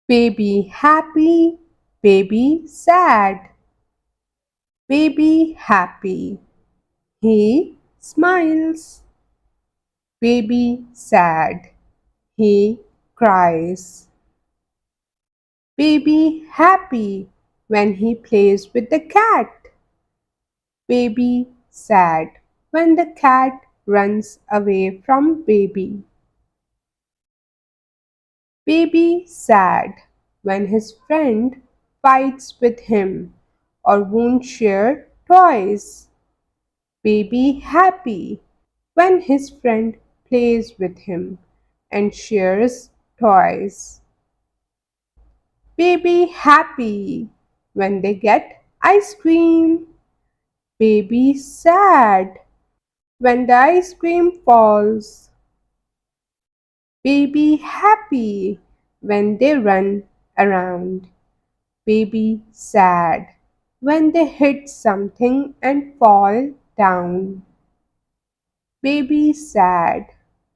Baby happy, baby sad. Baby happy, he smiles. Baby sad, he cries. Baby happy when he plays with the cat. Baby sad when the cat runs away from baby. Baby sad when his friend fights with him or won't share toys. Baby happy when his friend plays with him and shares toys. Baby happy when they get ice cream. Baby sad when the ice cream falls. Baby happy when they run around. Baby sad when they hit something and fall down. Baby sad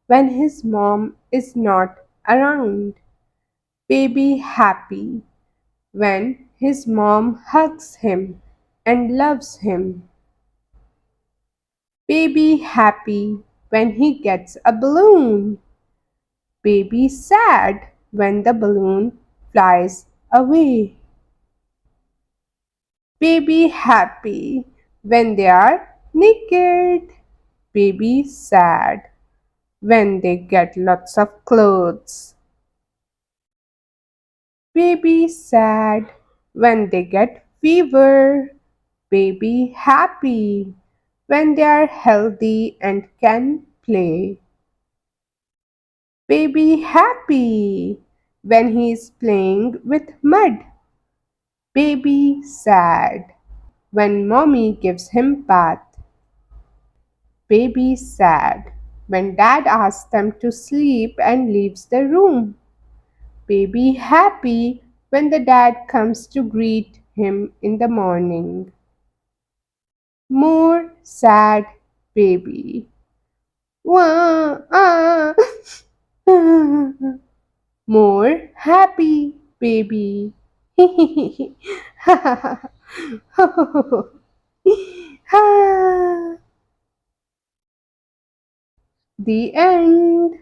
when his mom is not around. Baby happy when his mom hugs him and loves him. Baby happy when he gets a balloon. Baby sad when the balloon flies away. Baby happy when they are naked. Baby sad when they get lots of clothes. Baby sad when they get fever. Baby happy when they are healthy and can play. Baby happy when he is playing with mud. Baby sad when mommy gives him bath. Baby sad when dad asks them to sleep and leaves the room. Baby happy when the dad comes to greet him in the morning. More sad baby. Wah, ah. More happy baby. The end.